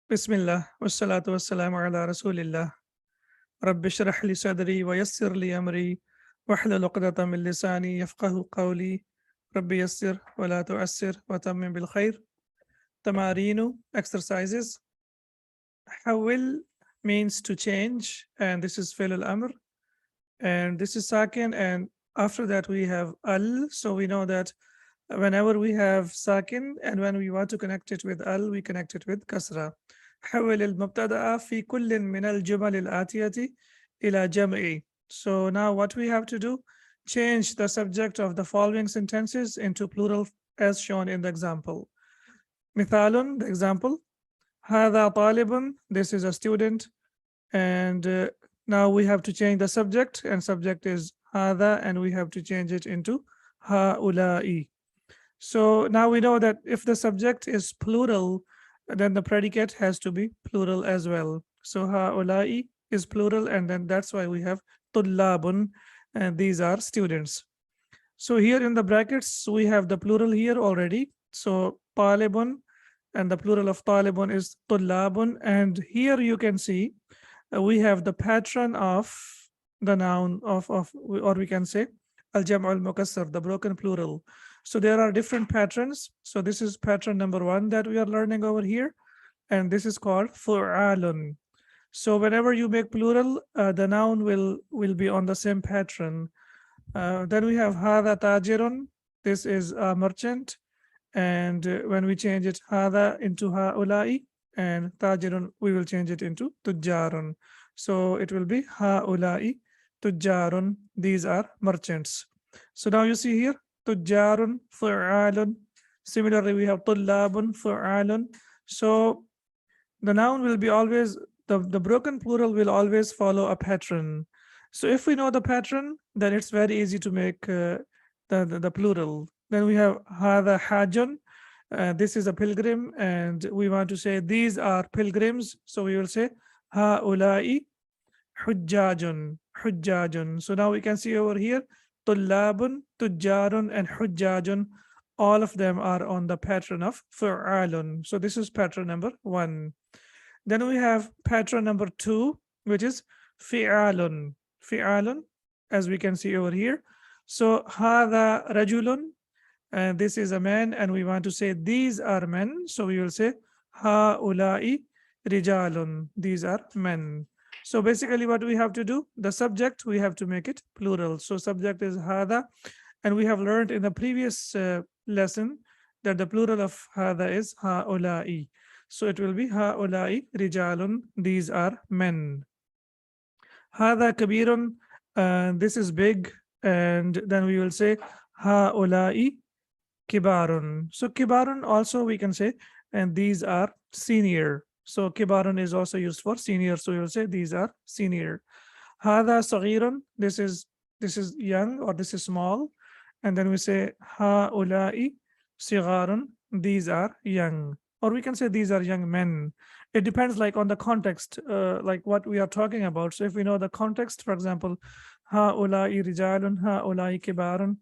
Bismillah, wassalatu wassalamu ala rasulillah. Rabbi shrah li sadri wa yassir li amri wahlul uqdatan min lisani yafqahu qawli. Rabbi yassir wa la tu'assir wa tammim bil khair. Tamarinu, exercises. Hawil means to change, and this is fi'l al-amr, and this is sakin, and after that we have al, so we know that whenever we have sakin and when we want to connect it with al, we connect it with kasra. حول المبتدأ في كل من الجمل الآتية إلى جمع. So now what we have to do, change the subject of the following sentences into plural as shown in the example. مثال, the example, هذا طالب, this is a student, and now we have to change the subject, and subject is هذا, and we have to change it into هؤلاء. So now we know that if the subject is plural, then the predicate has to be plural as well. So haulai is plural, and then that's why we have tullabun, and these are students. So here in the brackets, we have the plural here already. So talibun, and the plural of talibun is tullabun. And here you can see we have the pattern of the noun of or we can say al-jam' al-mukassar, the broken plural. So there are different patterns. So this is pattern number 1 that we are learning over here, and this is called fu'alun. So whenever you make plural, the noun will be on the same pattern. Then we have hada tajirun. This is a merchant, and when we change it hada into haulai, and tajirun, we will change it into tujjarun. So it will be haulai tujjarun. These are merchants. So now you see here tujjarun, fu'alun. Similarly, we have tullabun, fu'alun. So the noun will be always, the broken plural will always follow a pattern. So if we know the pattern, then it's very easy to make the plural. Then we have hada hajun. This is a pilgrim, and we want to say these are pilgrims. So we will say haulai hujjajun, hujjajun. So now we can see over here tullabun, tujjarun, and hujjajun. All of them are on the pattern of fu'alun. So this is pattern number 1. Then we have pattern number 2, which is fi'alun. Fi'alun, as we can see over here. So hadha rajulun, and this is a man, and we want to say these are men. So we will say haulai rijalun. These are men. So basically what we have to do, the subject, we have to make it plural. So subject is hada, and we have learned in the previous lesson that the plural of hada is haulai. So it will be haulai rijalun. These are men. Hada kabirun, this is big, and then we will say haulai kibarun. So kibarun also we can say, and these are senior. So kibarun is also used for senior. So we will say these are senior. Hada saghirun, this is young, or this is small, and then we say haulai sigharun, these are young, or we can say these are young men. It depends like on the context, like what we are talking about. So if we know the context, for example, haulai rijalun, haulai kibarun,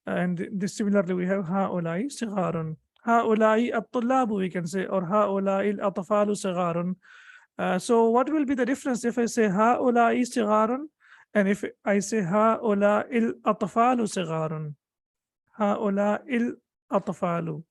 and this similarly we have haulai sigharun. Haulai at-tullabu, we can say, or haulai al-atfalu sigharun. So what will be the difference if I say haulai sigharun and if I say haulai al-atfalu sigharun? Haulai al-atfalu.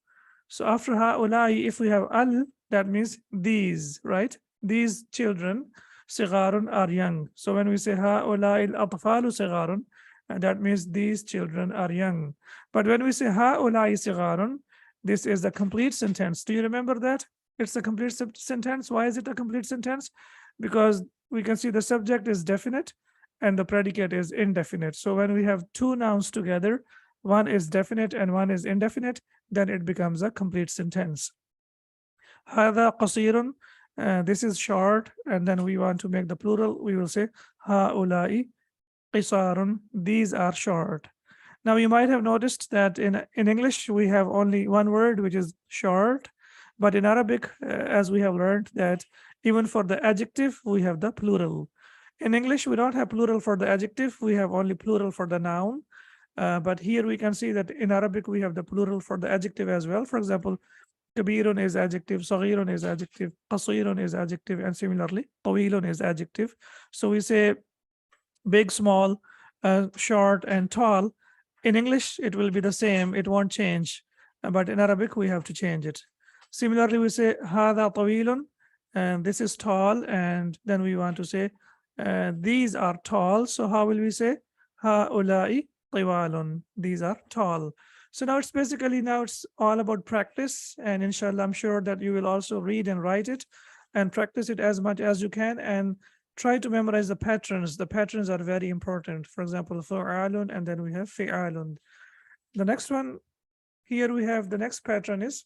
So after haulai, if we have al, that means these, right? These children, sigharun, are young. So when we say haulai al-atfalu sigharun, that means these children are young. But when we say haulai sigharun, this is the complete sentence. Do you remember that? It's a complete sentence. Why is it a complete sentence? Because we can see the subject is definite and the predicate is indefinite. So when we have two nouns together, one is definite and one is indefinite, then it becomes a complete sentence. Hada qasirun, this is short, and then we want to make the plural, we will say haulai qisarun, these are short. Now you might have noticed that in English we have only one word, which is short, but in Arabic, as we have learned, that even for the adjective we have the plural. In English we don't have plural for the adjective, we have only plural for the noun. But here we can see that in Arabic we have the plural for the adjective as well. For example, Kabirun is adjective, Saghirun is adjective, Qasirun is adjective, and similarly, Tawilun is adjective. So we say big, small, short, and tall. In English, it will be the same, it won't change. But in Arabic, we have to change it. Similarly, we say Hada Tawilun, and this is tall, and then we want to say these are tall. So how will we say Haulai Tiwalun? These are tall. So now it's all about practice, and inshallah, I'm sure that you will also read and write it and practice it as much as you can, and try to memorize the patterns. The patterns are very important. For example, fa'alun, and then we have fi'alun. The next one, here we have the next pattern is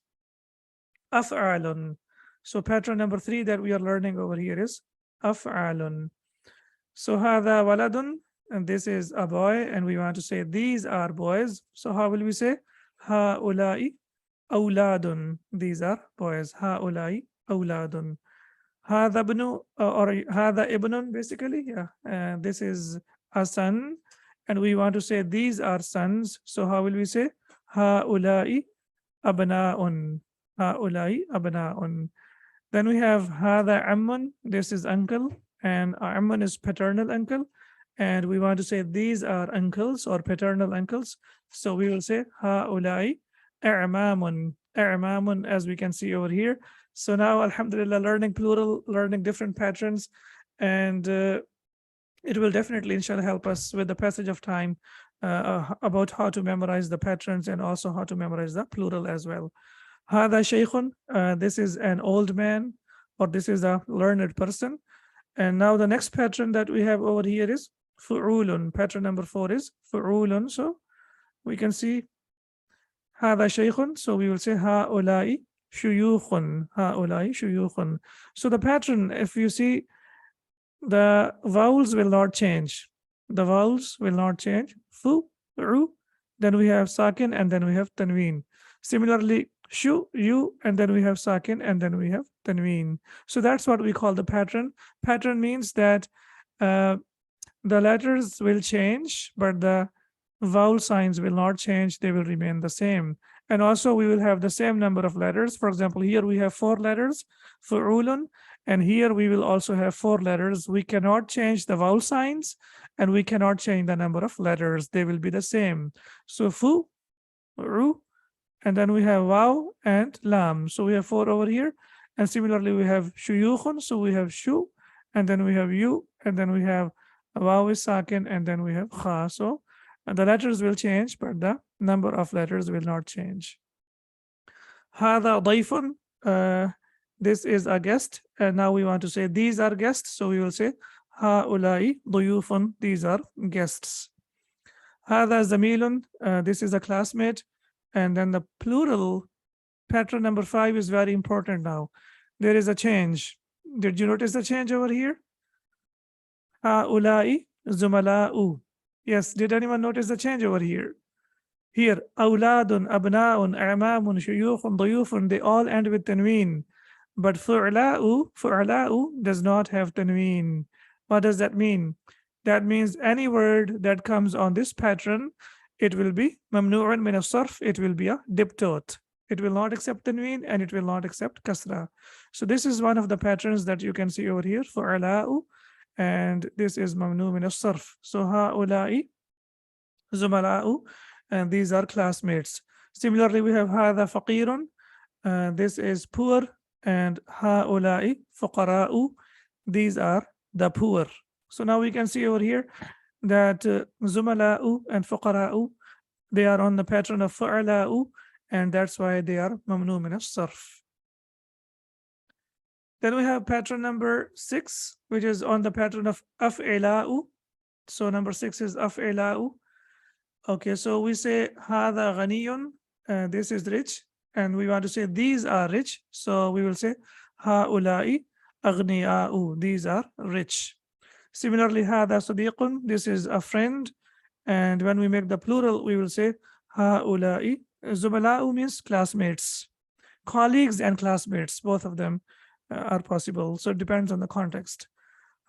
af'alun. So pattern number 3 that we are learning over here is af'alun. So hadha waladun, and this is a boy, and we want to say these are boys. So how will we say ha'ulai awladun? These are boys. Ha'ulai awladun. Hadha ibnu, or hadha ibnun, basically, yeah. This is a son, and we want to say these are sons. So how will we say haulai abnaun? Haulai abnaun. Then we have hadha ammun. This is uncle, and ammun is paternal uncle, and we want to say these are uncles or paternal uncles. So we will say haulai a'mamun. A'mamun, as we can see over here. So now, alhamdulillah, learning plural, learning different patterns, and it will definitely, inshallah, help us with the passage of time about how to memorize the patterns and also how to memorize the plural as well. Hada shaykhun, this is an old man, or this is a learned person. And now the next pattern that we have over here is fu'ulun. Pattern number 4 is fu'ulun. So we can see hada shaykhun. So we will say ha'ulai shuyukhun. Ha'ulai shuyukhun. So the pattern, if you see, the vowels will not change. The vowels will not change. Fu, ru, then we have sakin, and then we have tanween. Similarly, shu, you, and then we have sakin, and then we have tanween. So that's what we call the pattern. Pattern means that the letters will change, but the vowel signs will not change. They will remain the same. And also we will have the same number of letters. For example, here we have 4 letters, fu'ulun, and here we will also have 4 letters. We cannot change the vowel signs, and we cannot change the number of letters. They will be the same. So fu, ru, and then we have waw and lam. So we have 4 over here. And similarly, we have shuyukhun. So we have shu, and then we have you, and then we have waw is sakin, and then we have kha. So the letters will change, but the number of letters will not change. Hada dayfun. This is a guest, and now we want to say these are guests. So we will say haulai duyufun. These are guests. Hada zamilun. This is a classmate. And then the plural, pattern number 5 is very important now. There is a change. Did you notice the change over here? Haulai zumala'u. Yes, did anyone notice the change over here? Here, awladun, abna'un, a'mamun, shuyukhun, duyufun, they all end with tanween. But fu'la'u does not have tanween. What does that mean? That means any word that comes on this pattern, it will be mamnu'un min as-sarf. It will be a diptot. It will not accept tanween, and it will not accept kasra. So this is one of the patterns that you can see over here, fu'la'u, and this is mamnu min as-sarf. So ha'ula'i zumala'u, and these are classmates. Similarly, we have hadha faqirun. This is poor, and ha'ulai fuqara'u. These are the poor. So now we can see over here that zumala'u and fuqara'u, they are on the pattern of fu'ala'u, and that's why they are mamnu min as-sarf. Then we have pattern number 6, which is on the pattern of af'ila'u. So number 6 is af'ila'u. Okay, so we say hadha ghaniyun, this is rich, and we want to say these are rich. So we will say ha'ulai aghniya'u. These are rich. Similarly, hadha sadiqun. This is a friend, and when we make the plural, we will say ha'ulai. Zumala'u means classmates, colleagues and classmates. Both of them are possible. So it depends on the context.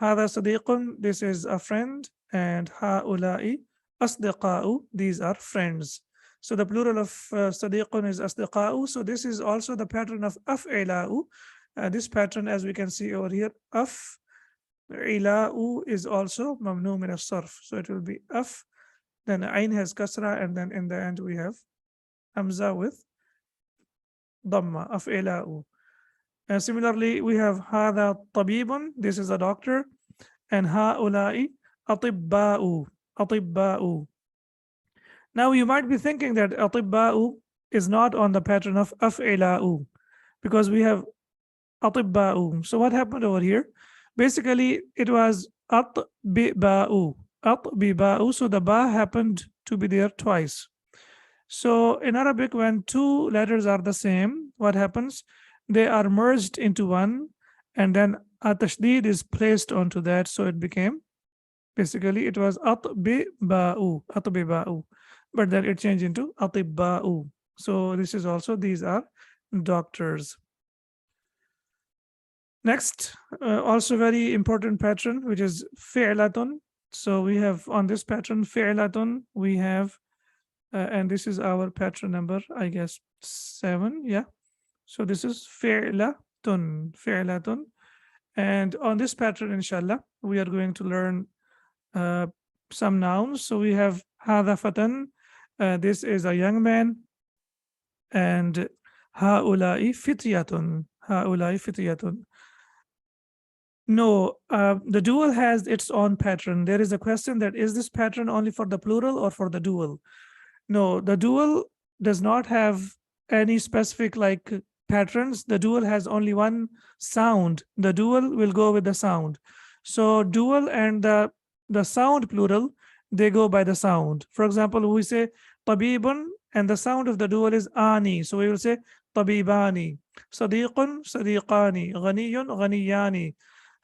Hadha sadiqun. This is a friend, and ha'ulai asdiqa'u. These are friends. So the plural of sadiqun is asdiqa'u. So this is also the pattern of af'ila'u. This pattern, as we can see over here, af'ila'u is also mamnu min as-sarf. So it will be af, then ain has kasra, and then in the end we have hamza with dhamma, af'ila'u. And similarly, we have hada tabibun, this is a doctor, and ha'ula'i atibba'u, atibba'u. Now you might be thinking that atibba'u is not on the pattern of af'ila'u because we have atibba'u. So what happened over here? Basically, it was atbiba'u, atbiba'u. So the ba happened to be there twice. So in Arabic, when two letters are the same, what happens? They are merged into one, and then a tashdid is placed onto that. So it became, basically, it was atbiba'u, atbiba'u. But then it changed into atibba'u. So this is also, these are doctors. Next, also very important pattern, which is fi'latun. So we have on this pattern, fi'latun, we have, and this is our pattern number, I guess, 7. Yeah. So this is fi'latun, fi'latun. And on this pattern, inshallah, we are going to learn some nouns. So we have hadha fatan, this is a young man, and ha'ula'i fityatun, ha'ula'i fityatun. No, the dual has its own pattern. There is a question that is this pattern only for the plural or for the dual? No, the dual does not have any specific like patterns. The dual has only one sound. The dual will go with the sound. So dual and the sound plural, they go by the sound. For example, we say tabibun, and the sound of the dual is ani. So we will say tabibani. Sadiqun, sadiqani. Ghaniyun, ghaniyani.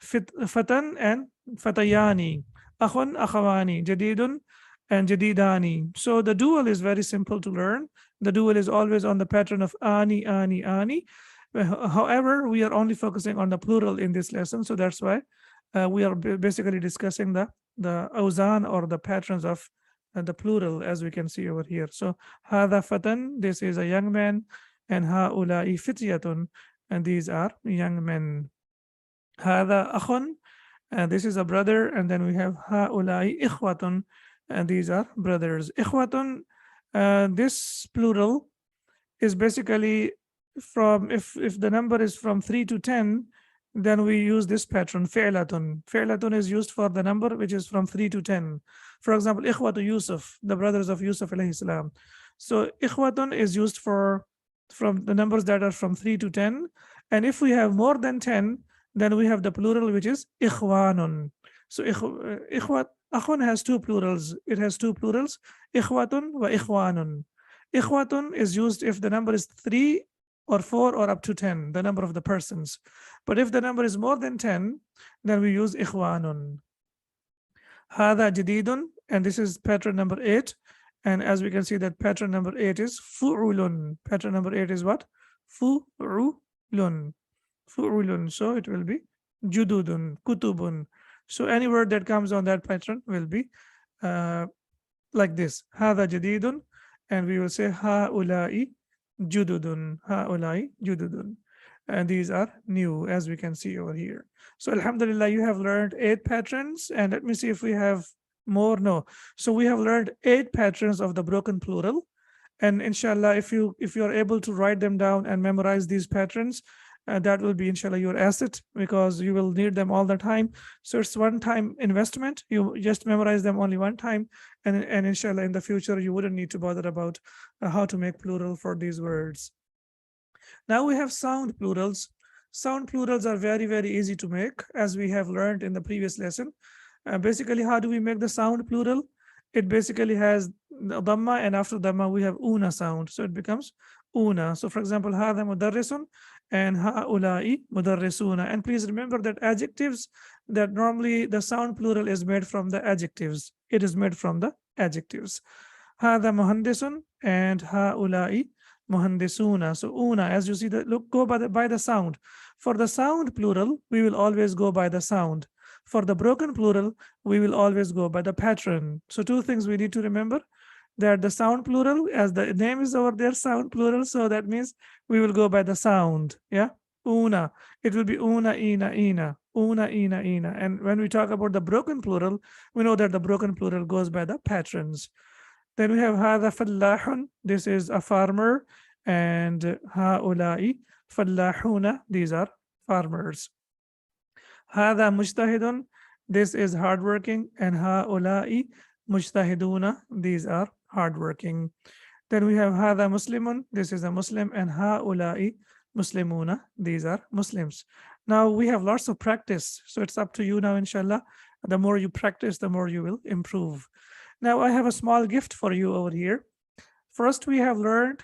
Fatan and fatayani. Akhun, akhawani. Jadidun and jadidani. So the dual is very simple to learn. The dual is always on the pattern of ani, ani, ani. However, we are only focusing on the plural in this lesson. So that's why we are basically discussing the awzan or the patterns of the plural, as we can see over here. So hadha fatan, this is a young man, and haula'i fityatun, and these are young men. Hadha akhun, and this is a brother, and then we have haula'i ikhwatun, and these are brothers. Ikhwatun, this plural is basically from, if the number is from 3 to 10, then we use this pattern, fi'latun. Fi'latun is used for the number which is from 3 to 10. For example, ikhwatu Yusuf, the brothers of Yusuf alayhi salam. So ikhwatun is used for from the numbers that are from 3 to 10. And if we have more than 10, then we have the plural, which is ikhwanun. So ikhwat, akhun has two plurals. It has two plurals, ikhwatun wa ikhwanun. Ikhwatun is used if the number is 3 or 4 or up to 10, the number of the persons. But if the number is more than 10, then we use ikhwanun. Hadha jadidun, and this is pattern number 8. And as we can see that pattern number 8 is fu'ulun. Pattern number 8 is what? Fu'ulun. Fu'ulun. So it will be jududun, kutubun. So any word that comes on that pattern will be like this. Hadha jadidun, and we will say ha'ula'i jududun, ha'ula'i jududun. And these are new, as we can see over here. So alhamdulillah, you have learned 8 patterns, and let me see if we have more. No. So we have learned 8 patterns of the broken plural, and inshallah, if you are able to write them down and memorize these patterns, that will be inshallah your asset, because you will need them all the time. So it's one-time investment. You just memorize them only one time, and inshallah in the future you wouldn't need to bother about how to make plural for these words. Now we have sound plurals. Sound plurals are very, very easy to make, as we have learned in the previous lesson. Basically, how do we make the sound plural? It basically has dhamma, and after dhamma we have una sound, so it becomes una. So for example, hadha mudarrisun and haula'i mudarrisuna. And please remember that adjectives, that normally the sound plural is made from the adjectives. It is made from the adjectives. Hadha muhandisun and haula'i muhandisuna. So una, as you see, that look, go by the sound. For the sound plural, we will always go by the sound. For the broken plural, we will always go by the pattern. So 2 things we need to remember. that the sound plural, as the name is over there, sound plural. So that means we will go by the sound. Yeah. Una. It will be una, ina, ina. Una, ina, ina. And when we talk about the broken plural, we know that the broken plural goes by the patterns. Then we have هذا فلاح. This is a farmer. And هؤلاء فلاحون. These are farmers. هذا مجتهد. This is hardworking. And هؤلاء مجتهدون. These are hardworking. Then we have هذا مسلم. This is a Muslim. And هؤلاء مسلمون. These are Muslims. Now we have lots of practice. So it's up to you now, inshallah. The more you practice, the more you will improve. Now I have a small gift for you over here. First, we have learned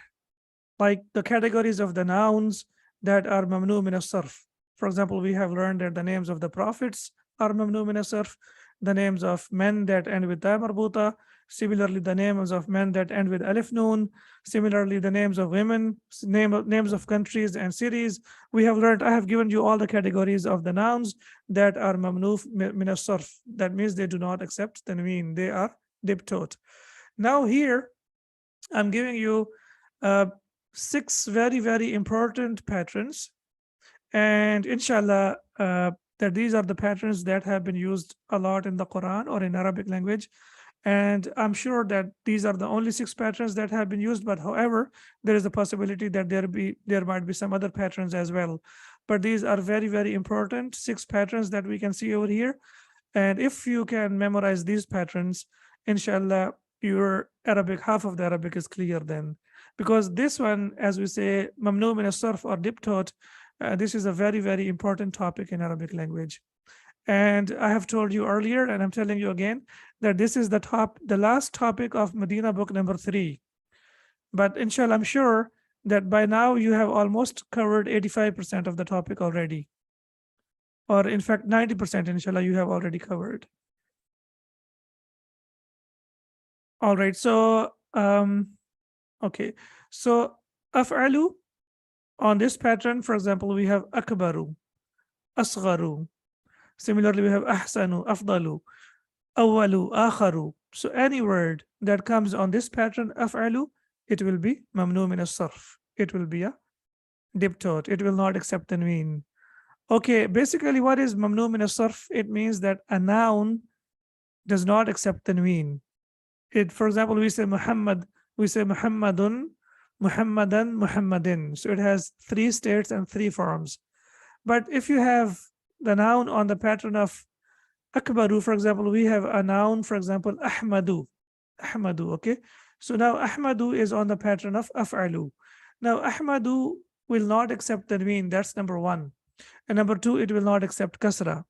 like the categories of the nouns that are mamnu min as-sarf. For example, we have learned that the names of the prophets are mamnu min as-sarf, the names of men that end with ta marbuta, similarly the names of men that end with alif noon, similarly the names of women, names of countries and cities. We have learned, I have given you all the categories of the nouns that are mamnu min as-sarf. That means they do not accept tanween, they are diptote. Now here, I'm giving you 6 very, very important patterns. And inshallah, that these are the patterns that have been used a lot in the Quran or in Arabic language. And I'm sure that these are the only 6 patterns that have been used. But however, there is a possibility that there might be some other patterns as well. But these are very, very important 6 patterns that we can see over here. And if you can memorize these patterns, inshallah, your Arabic, half of the Arabic is clear then. Because this one, as we say, mamnu min as-sarf or diptote, this is a very, very important topic in Arabic language. And I have told you earlier, and I'm telling you again, that this is the last topic of Madina book number 3. But inshallah, I'm sure that by now you have almost covered 85% of the topic already. Or in fact, 90%, inshallah, you have already covered. All right, so, okay. So, af'alu, on this pattern, for example, we have akbaru, asgharu. Similarly, we have ahsanu, afdalu, awwalu, akharu. So any word that comes on this pattern, af'alu, it will be mamnu min as-sarf. It will be a diptote. It will not accept tanween. Okay, basically what is mamnu min as-sarf? It means that a noun does not accept tanween. For example, we say Muhammad, we say Muhammadun, Muhammadan, Muhammadin. So it has 3 states and 3 forms. But if you have the noun on the pattern of akbaru, for example, we have a noun, for example, ahmadu, ahmadu, okay? So now ahmadu is on the pattern of af'alu. Now ahmadu will not accept tanween, that's number 1. And number 2, it will not accept kasra.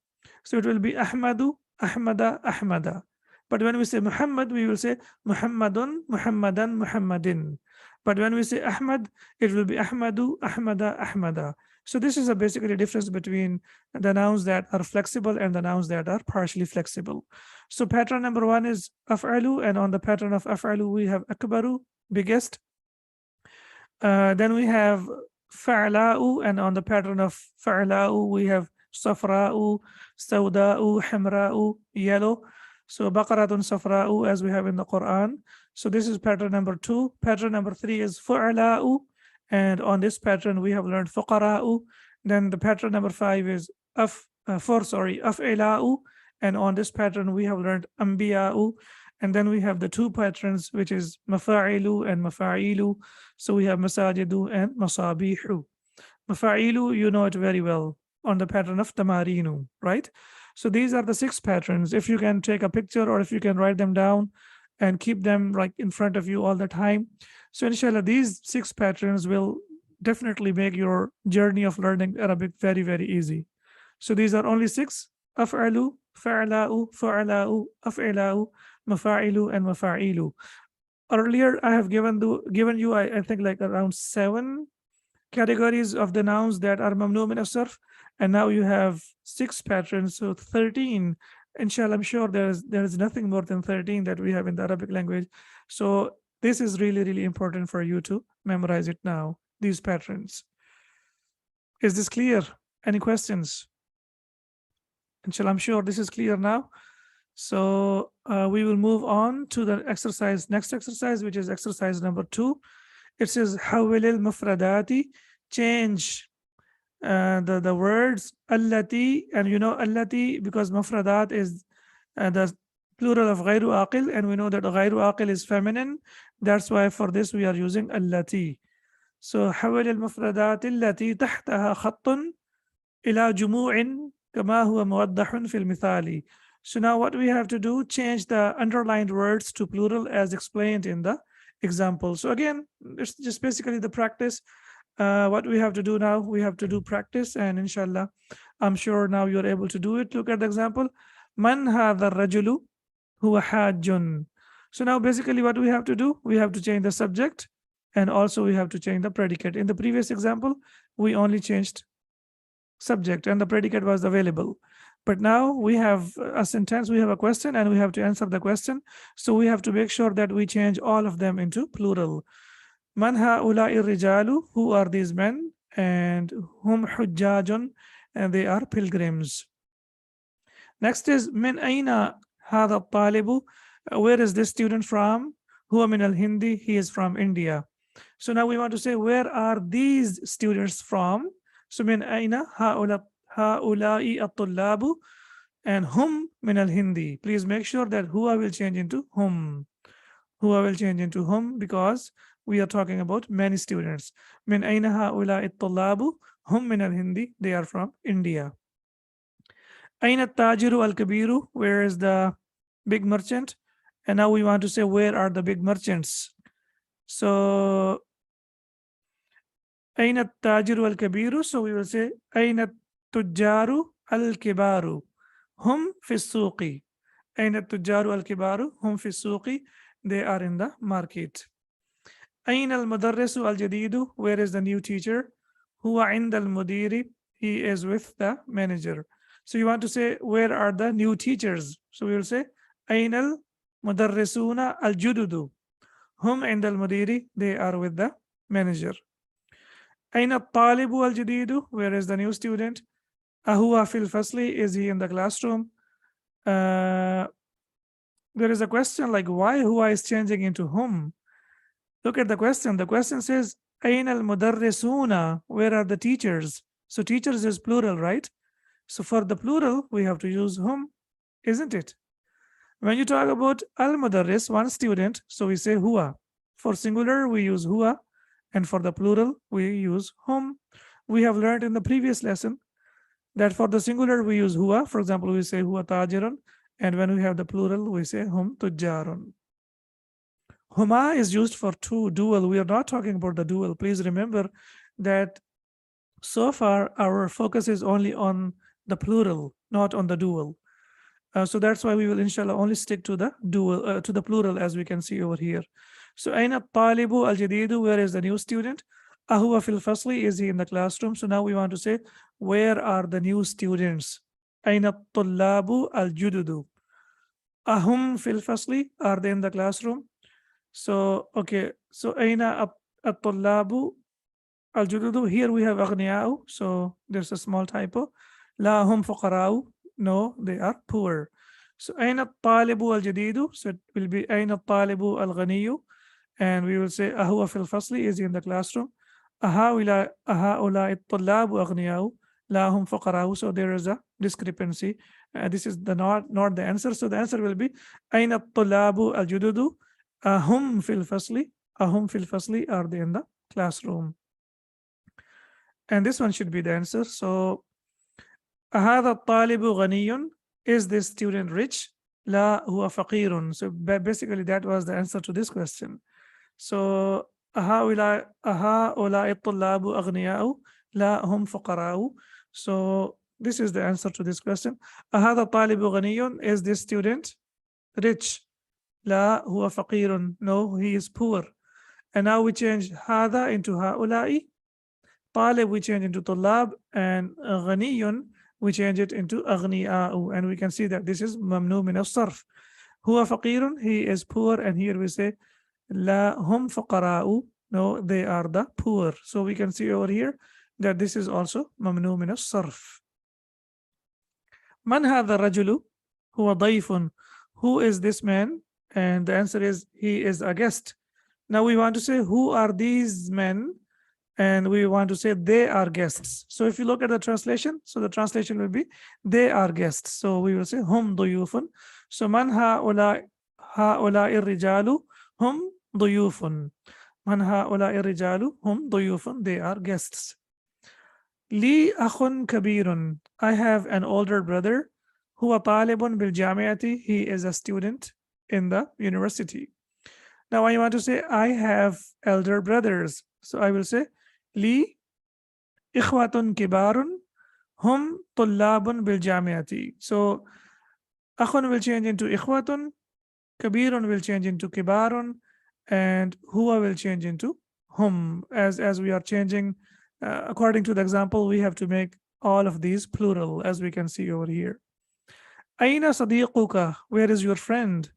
So it will be ahmadu, ahmada, ahmada. But when we say Muhammad, we will say Muhammadun, Muhammadan, Muhammadin. But when we say Ahmad, it will be Ahmadu, Ahmada, Ahmada. So this is a basically difference between the nouns that are flexible and the nouns that are partially flexible. So pattern number 1 is af'alu, and on the pattern of af'alu, we have akbaru, biggest. Then we have fa'la'u, and on the pattern of fa'la'u, we have safra'u, sawda'u, hamra'u, yellow. So baqaratun safra'u, as we have in the Quran. So this is pattern number 2. Pattern number 3 is fu'ala'u, and on this pattern we have learned fuqara'u. Then the pattern number 5 is af'ila'u, and on this pattern we have learned anbiya'u. And then we have the 2 patterns, which is mafa'ilu and mafa'ilu. So we have masajidu and masabihu. Mafa'ilu, you know it very well, on the pattern of tamarinu, right? So these are the 6 patterns. If you can take a picture or if you can write them down and keep them like in front of you all the time. So inshallah, these 6 patterns will definitely make your journey of learning Arabic very, very easy. So these are only 6: af'alu, fa'la'u, fa'la'u, af'ila'u, mafa'ilu, and mafa'ilu. Earlier, I have given you, I think, like around 7 categories of the nouns that are mamnu min as-sarf, and now you have 6 patterns, so 13. Inshallah, I'm sure there is nothing more than 13 that we have in the Arabic language. So this is really, really important for you to memorize it now, these patterns. Is this clear? Any questions? Inshallah, I'm sure this is clear now. So we will move on to the next exercise, which is exercise number 2. It says حول المفردات, change the words allati, and you know allati because mafradat is the plural of غير عاقل, and we know that غير عاقل is feminine. That's why for this we are using allati. So حول المفردات التي تحتها خط إلى جموع كما هو موضح في المثال. So now what we have to do, change the underlined words to plural as explained in the example. So again, it's just basically the practice. What we have to do now, we have to do practice, and inshallah, I'm sure now you're able to do it. Look at the example. Man hadha rajulu huwa hajjun. So now basically what we have to do, we have to change the subject, and also we have to change the predicate. In the previous example, we only changed subject and the predicate was available. But now we have a sentence, we have a question, and we have to answer the question. So we have to make sure that we change all of them into plural. Man ha'ula'i rijalu, who are these men? And hum hujjajun, and they are pilgrims. Next is min aina hadha talibu, where is this student from? Huwa min al-Hindi, he is from India. So now we want to say, where are these students from? So min aina ha'ula'i at-tullabu, and hum min al-Hindi. Please make sure that huwa will change into hum. Huwa will change into hum because we are talking about many students. Min aina ha'ula'i at-tullabu, hum min al-Hindi, they are from India. Aina tajiru al-kabiru, where is the big merchant? And now we want to say, where are the big merchants? So Aina tajiru al-kabiru, so we will say Aina tujjaru al-kibaru, hum fi suqi. Aina tujjaru al-kibaru, hum fi suqi, they are in the market. Aina al-mudarrisu al-jadidu, where is the new teacher? Huwa inda al-mudiri, he is with the manager. So you want to say, where are the new teachers? So we will say Aina al-mudarrisuna al-jududu, hum inda al-mudiri, they are with the manager. Aina talibu al-jadidu, where is the new student? Ahuwa fil fasli, is he in the classroom? There is a question like, why huwa is changing into whom? Look at the question. The question says, Aina al-mudarrisuna, where are the teachers? So teachers is plural, right? So for the plural, we have to use whom, isn't it? When you talk about al-mudarris, one student, so we say huwa. For singular, we use huwa. And for the plural, we use whom. We have learned in the previous lesson that for the singular, we use huwa. For example, we say huwa tajirun. And when we have the plural, we say hum tujjarun. Huma is used for two, dual. We are not talking about the dual. Please remember that so far, our focus is only on the plural, not on the dual. So that's why we will, inshallah, only stick to the dual, to the plural, as we can see over here. So aina talibu al-jadidu, where is the new student? Ahuwa fil fasli, is he in the classroom? So now we want to say, where are the new students? Aina tullabu al-jududu. Ahum fil fasli, are they in the classroom? So okay, so aina at-tullabu al-jududu, here we have aghniya'u, so there's a small typo. La hum fuqara'u, no, they are poor. So aina at-talibu al-jadidu, so it will be aina at-talibu al-ghaniyu. And we will say ahuwa fil fasli, is he in the classroom? Ahaula at-tullabu aghniya'u, la hum fuqara'u. So there is a discrepancy. This is the not the answer. So the answer will be aina at-tullabu al-jududu, ahum fil fasli. Ahum fil fasli, are they in the classroom? And this one should be the answer. So ahadha at-talibu ghaniyun, is this student rich? La huwa faqirun. So basically that was the answer to this question. So ahaula at-tullabu aghniya'u, la hum fuqara'u. So this is the answer to this question. Ahadha talibu ghaniyun, is this student rich? La huwa faqirun, no, he is poor. And now we change hadha into haula'i. Talib we change into tullab, and ghaniyun we change it into aghniya'u. And we can see that this is mamnu min as-sarf. Huwa faqirun, he is poor, and here we say la hum fuqara'u, no, they are the poor. So we can see over here that this is also mamnu min as-sarf. Man hadha rajulu, huwa ضيف. Who is this man? And the answer is he is a guest. Now we want to say who are these men, and we want to say they are guests. So if you look at the translation, so the translation will be they are guests. So we will say hum ضيوف. So man هؤلاء الرجال هم ضيوف. من هؤلاء الرجال هم ضيوف. They are guests. لي أخ كبير. I have an older brother. هو طالب بالجامعة. He is a student in the university. Now I want to say I have elder brothers. So I will say لي إخوة كبار هم طلاب بالجامعة. So أخ will change into إخوة, كبير will change into كبار, and huwa will change into hum. As we are changing according to the example, we have to make all of these plural, as we can see over here. أين صديقك? Where is your friend?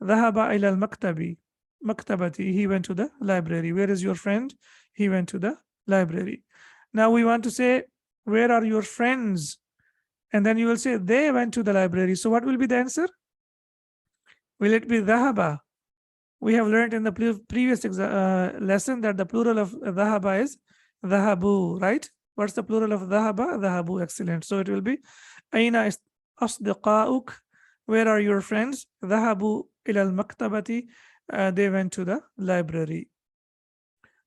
ذهب إلى المكتب. مكتبتي. He went to the library. Where is your friend? He went to the library. Now we want to say, where are your friends? And then you will say they went to the library. So what will be the answer? Will it be ذهب? We have learned in the previous lesson that the plural of ذهب is ذهبوا, right? What's the plural of ذهب? ذهبوا. Excellent. So it will be أين أصدقاؤك? Where are your friends? ذهبوا إلى المكتبة. They went to the library.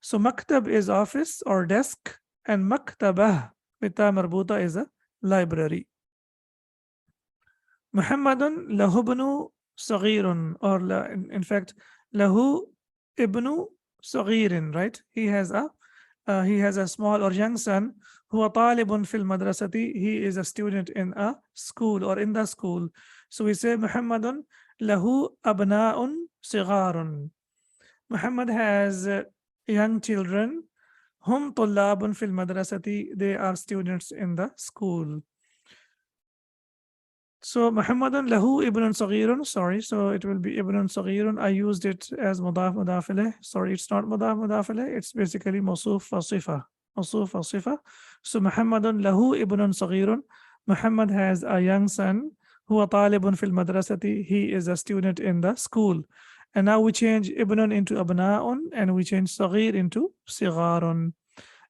So maktab is office or desk, and maktabah with ta marbuta is a library. Muhammadun lahu ibnu saghirun, or in fact lahu ibnu saghirin, right? He has a small or young son. Huwa talibun fil madrasati. He is a student in a school or in the school. So we say Muhammadun lahu abna'un sigharun. Muhammad has young children. Hum tullabun fil madrasati. They are students in the school. So Muhammadun lahu ibnun saghirun. Sorry, so it will be ibnun saghirun. I used it as mudaf mudaf ilayh. Sorry, it's not mudaf mudaf ilayh. It's basically mawsuf wa sifa. Mawsuf wa sifa. So Muhammadun lahu ibnun saghirun. Muhammad has a young son. Huwa talibun fil madrasati. He is a student in the school. And now we change ibnun into abna'un, and we change saghir into sigharun.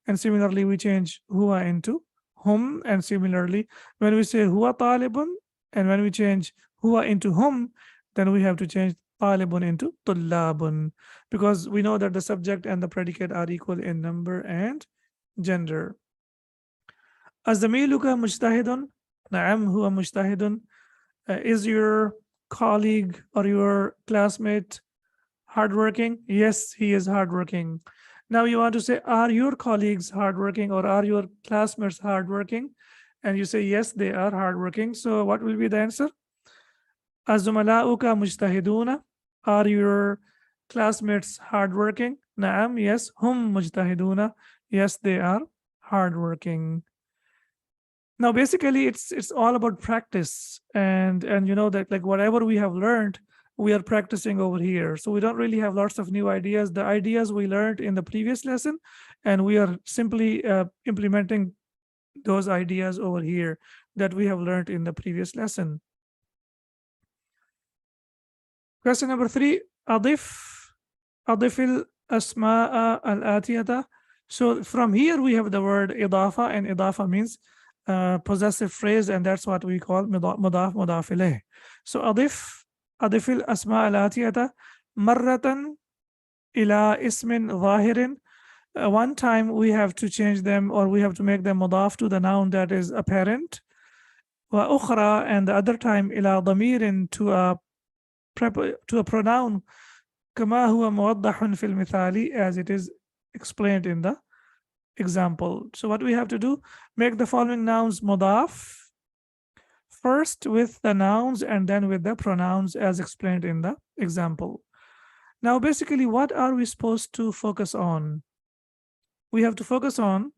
And similarly, we change huwa into hum. And similarly, when we say huwa talibun, and when we change huwa into hum, then we have to change talibun into tullabun, because we know that the subject and the predicate are equal in number and gender. Azamiluka mujtahidun. Na'am huwa mujtahidun. Is your colleague or your classmate hardworking? Yes, he is hardworking. Now you want to say, are your colleagues hardworking, or are your classmates hardworking? And you say, yes, they are hardworking. So what will be the answer? Azumalauka mujtahiduna. Are your classmates hardworking? Naam, yes. Hum mujtahiduna. Yes, they are hardworking. Now, basically, it's all about practice, and you know that like whatever we have learned, we are practicing over here. So we don't really have lots of new ideas. The ideas we learned in the previous lesson, and we are simply implementing those ideas over here that we have learned in the previous lesson. Question number 3, adif al-asma'a al-atiyata. So from here we have the word idafa, and idafa means possessive phrase, and that's what we call mudaf mudaf ilayh. So adif al-asma'a al-atiyata marratan ila ismin zahirin. One time we have to change them, or we have to make them mudaf to the noun that is apparent. Wa ukhra, and the other time ila damirin, to a pronoun, kama huwa muwaddahun fil mithali, as it is explained in the example. So what we have to do, make the following nouns mudaf first with the nouns and then with the pronouns as explained in the example. Now basically, what are we supposed to focus on? We have to focus on,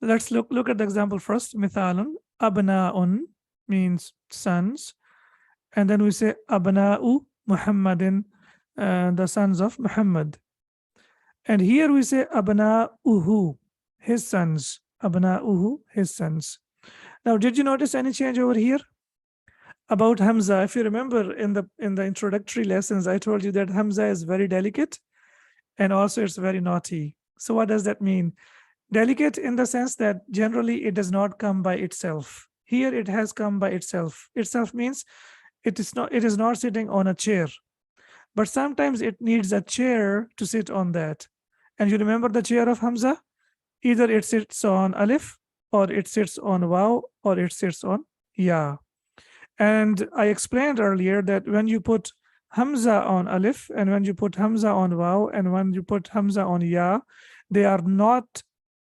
let's look at the example first. Mithalun, abna'un means sons, and then we say abna'u Muhammadin, the sons of Muhammad. And here we say abna'uhu, his sons. Abna'uhu, his sons. Now, did you notice any change over here? About Hamza, if you remember in the introductory lessons, I told you that Hamza is very delicate and also it's very naughty. So what does that mean? Delicate in the sense that generally it does not come by itself. Here it has come by itself. Itself means it is not sitting on a chair, but sometimes it needs a chair to sit on that. And you remember the chair of Hamza? Either it sits on alif, or it sits on waw, or it sits on ya. And I explained earlier that when you put Hamza on alif, and when you put Hamza on waw, and when you put Hamza on ya, they are not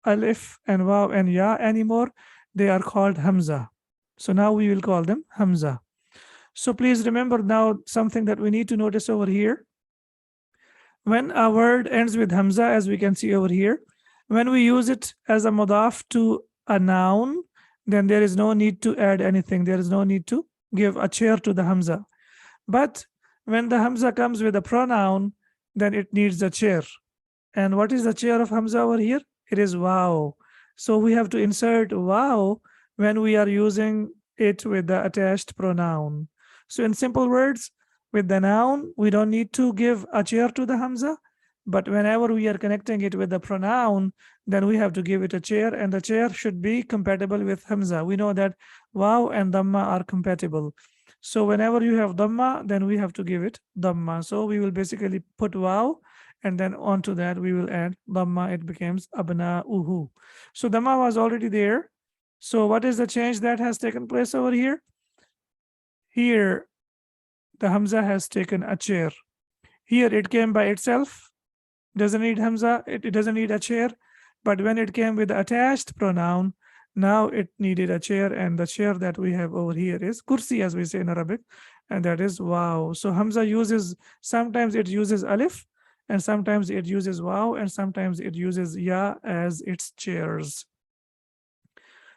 alif and waw and ya anymore. They are called Hamza. So now we will call them Hamza. So please remember now something that we need to notice over here. When a word ends with Hamza, as we can see over here, when we use it as a mudaf to a noun, then there is no need to add anything. There is no need to give a chair to the Hamza. But when the Hamza comes with a pronoun, then it needs a chair. And what is the chair of Hamza over here? It is wow. So we have to insert wow when we are using it with the attached pronoun. So in simple words, with the noun, we don't need to give a chair to the Hamza. But whenever we are connecting it with the pronoun, then we have to give it a chair, and the chair should be compatible with Hamza. We know that waw and dhamma are compatible. So whenever you have dhamma, then we have to give it dhamma. So we will basically put waw, and then onto that we will add dhamma. It becomes abna'uhu. So dhamma was already there. So what is the change that has taken place over here? Here, the Hamza has taken a chair. Here it came by itself. Doesn't need Hamza. It doesn't need a chair. But when it came with the attached pronoun, now it needed a chair, and the chair that we have over here is kursi, as we say in Arabic, and that is wow. So Hamza uses, sometimes it uses alif, and sometimes it uses waw, and sometimes it uses ya as its chairs.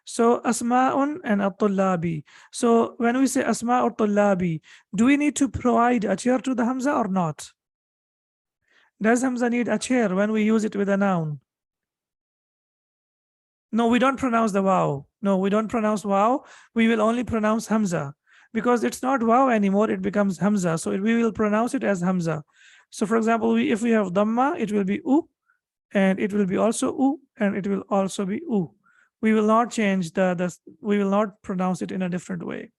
So asma'un and at-tullabi. So when we say asma' or tullabi, do we need to provide a chair to the Hamza or not? Does Hamza need a chair when we use it with a noun? No, we don't pronounce the waw. No, we don't pronounce waw. We will only pronounce Hamza, because it's not waw anymore. It becomes Hamza. So we will pronounce it as Hamza. So for example, if we have dhamma, it will be u, and it will be also u, and it will also be u. We will not change we will not pronounce it in a different way.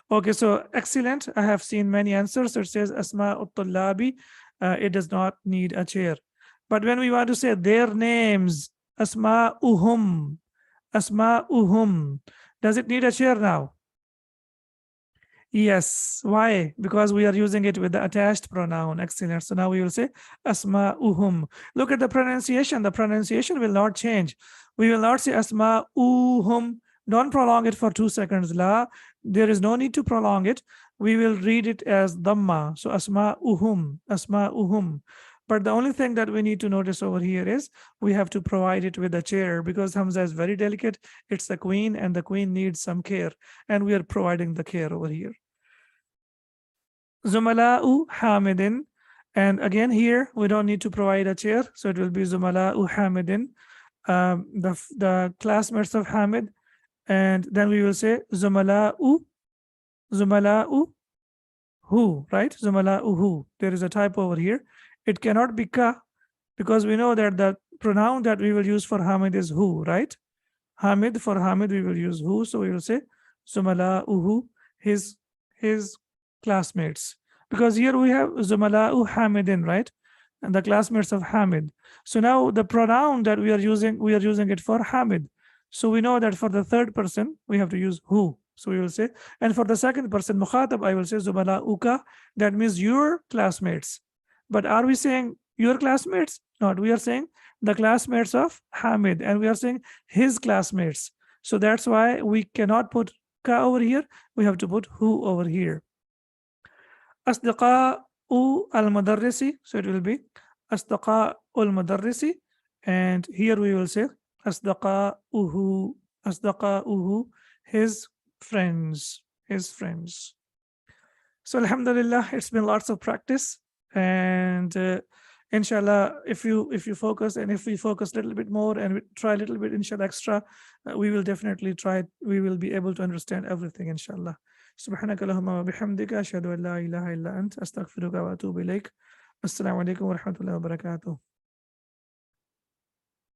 Okay, so excellent. I have seen many answers. It says asma ut-tullabi. It does not need a chair. But when we want to say their names, asma'uhum, asma'uhum, does it need a chair now? Yes. Why? Because we are using it with the attached pronoun. Excellent. So now we will say asma'uhum. Look at the pronunciation. The pronunciation will not change. We will not say asma'uhum. Don't prolong it for 2 seconds. La. There is no need to prolong it. We will read it as dhamma. So asma'uhum, asma'uhum. But the only thing that we need to notice over here is we have to provide it with a chair, because Hamza is very delicate. It's the queen, and the queen needs some care, and we are providing the care over here. Zumala'u Hamidin. And again, here we don't need to provide a chair, so it will be Zumala'u Hamidin, the classmates of Hamid. And then we will say Zumala'u hu, right? Zumala'u hu. There is a typo over here. It cannot be ka, because we know that the pronoun that we will use for Hamid is hu, right? Hamid, for Hamid we will use hu, so we will say Zumala'uhu, his classmates, because here we have Zumala'u Hamidin, right? And the classmates of Hamid. So now the pronoun that we are using it for Hamid. So we know that for the third person we have to use hu. So we will say, and for the second person, Mukhatab, I will say Zumala'uka. That means your classmates. But are we saying your classmates? Not. We are saying the classmates of Hamid, and we are saying his classmates. So that's why we cannot put ka over here. We have to put hu over here. Asdaqa'u al-mudarrisi. So it will be Asdaqa'u al-mudarrisi. And here we will say Asdaqa'uhu, Asdaqa'uhu, his friends, his friends. So alhamdulillah, it's been lots of practice. And inshallah, if you focus, and if we focus a little bit more and we try a little bit inshallah extra, we will definitely try. We will be able to understand everything inshallah. سبحانك اللهم وبحمدك أشهد أن لا إله إلا أنت أستغفرك وأتوب إليك. السلام عليكم ورحمة الله وبركاته.